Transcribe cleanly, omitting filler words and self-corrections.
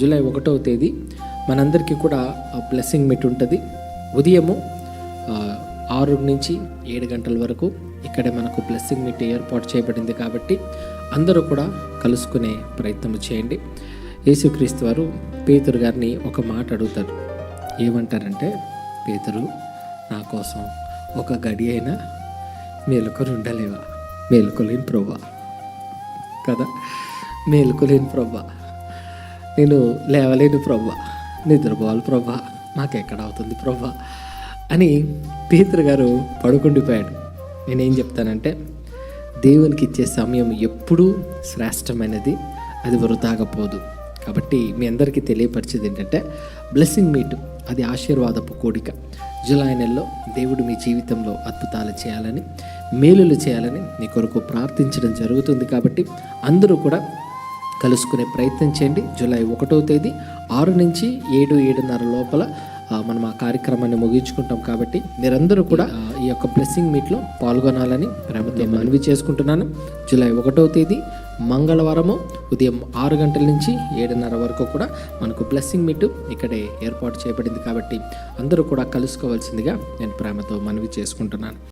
July 1వ తేదీ మనందరికీ కూడా బ్లెస్సింగ్ మీట్ ఉంటుంది. ఉదయము 6 నుంచి 7 గంటల వరకు ఇక్కడే మనకు బ్లెస్సింగ్ మీట్ ఏర్పాటు చేయబడింది. కాబట్టి అందరూ కూడా కలుసుకునే ప్రయత్నం చేయండి. యేసుక్రీస్తు వారు పేతురు గారిని ఒక మాట అడుగుతారు. ఏమంటారంటే, పేతురు, నా కోసం ఒక గడి అయినా మేలుకొని ఉండలేవా? మేలుకోలేని ప్రభువా కదా, మేలుకోలేని ప్రభువా, నేను లేవలేని ప్రభువా, నిద్రపోవాలి ప్రభువా, నాకెక్కడ అవుతుంది ప్రభువా అని పేతురు గారు పడుకుండిపోయాడు. నేనేం చెప్తానంటే, దేవునికి ఇచ్చే సమయం ఎప్పుడూ శ్రేష్టమైనది, అది వృధాగా పోదు. కాబట్టి మీ అందరికీ తెలియపరిచేది ఏంటంటే, బ్లెస్సింగ్ మీట్ అది ఆశీర్వాదపు కూడిక. జూలై నెలలో దేవుడు మీ జీవితంలో అద్భుతాలు చేయాలని, మేలులు చేయాలని మీ కొరకు ప్రార్థించడం జరుగుతుంది. కాబట్టి అందరూ కూడా కలుసుకునే ప్రయత్నం చేయండి. జూలై 1వ తేదీ 6 నుంచి 7-7:30 లోపల మనం ఆ కార్యక్రమాన్ని ముగించుకుంటాం. కాబట్టి మీరందరూ కూడా ఈ యొక్క బ్లెస్సింగ్ మీట్లో పాల్గొనాలని ప్రేమతో మనవి చేసుకుంటున్నాను. జూలై 1వ తేదీ మంగళవారము ఉదయం 6 గంటల నుంచి 7:30 వరకు కూడా మనకు బ్లెస్సింగ్ మీట్ ఇక్కడే ఏర్పాటు చేయబడింది. కాబట్టి అందరూ కూడా కలుసుకోవాల్సిందిగా నేను ప్రేమతో మనవి చేసుకుంటున్నాను.